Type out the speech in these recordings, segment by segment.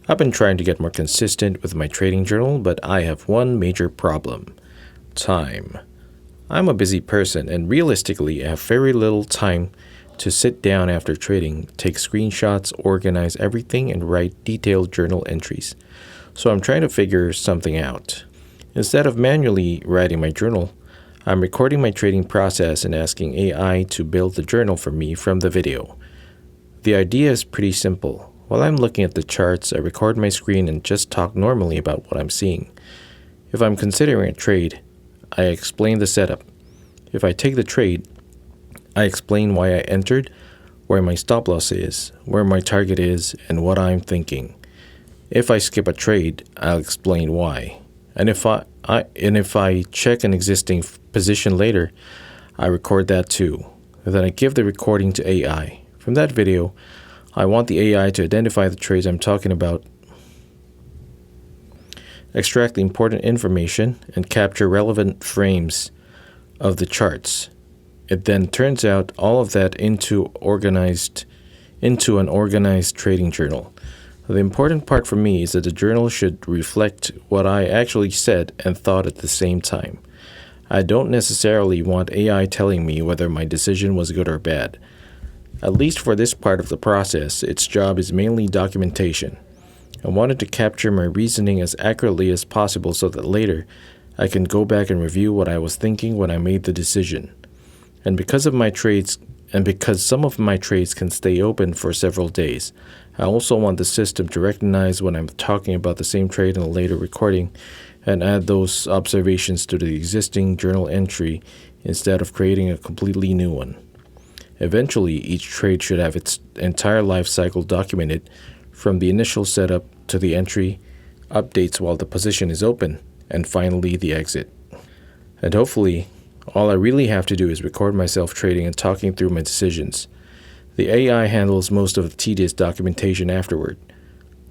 I've been trying to get more consistent with my trading journal, but I have one major problem: time. I'm a busy person, and realistically, I have very little time to sit down after trading, take screenshots, organize everything, and write detailed journal entries. So I'm trying to figure something out. Instead of manually writing my journal, I'm recording my trading process and asking AI to build the journal for me from the video. The idea is pretty simple. While I'm looking at the charts, I record my screen and just talk normally about what I'm seeing. If I'm considering a trade, I explain the setup. If I take the trade, I explain why I entered, where my stop loss is, where my target is, and what I'm thinking. If I skip a trade, I'll explain why. And if I check an existing position later, I record that too. And then I give the recording to AI. From that video, I want the AI to identify the trades I'm talking about, extract the important information, and capture relevant frames of the charts. It then turns out all of that into an organized trading journal. The important part for me is that the journal should reflect what I actually said and thought at the same time. I don't necessarily want AI telling me whether my decision was good or bad. At least for this part of the process, its job is mainly documentation. I wanted to capture my reasoning as accurately as possible so that later I can go back and review what I was thinking when I made the decision. And because some of my trades can stay open for several days, I also want the system to recognize when I'm talking about the same trade in a later recording and add those observations to the existing journal entry instead of creating a completely new one. Eventually, each trade should have its entire life cycle documented, from the initial setup to the entry, updates while the position is open, and finally the exit. And hopefully, all I really have to do is record myself trading and talking through my decisions. The AI handles most of the tedious documentation afterward.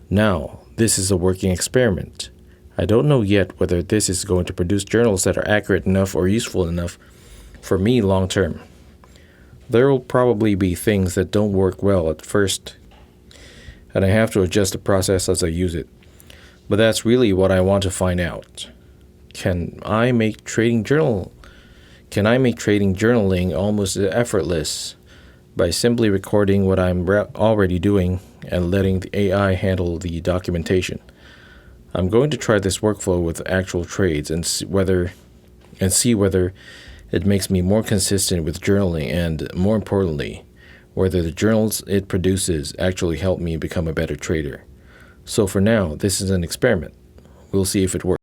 Now, this is a working experiment. I don't know yet whether this is going to produce journals that are accurate enough or useful enough for me long term. There will probably be things that don't work well at first, and I have to adjust the process as I use it. But that's really what I want to find out. Can I make trading journaling almost effortless by simply recording what I'm already doing and letting the AI handle the documentation? I'm going to try this workflow with actual trades and see whether it makes me more consistent with journaling, and more importantly, whether the journals it produces actually help me become a better trader. So for now, this is an experiment. We'll see if it works.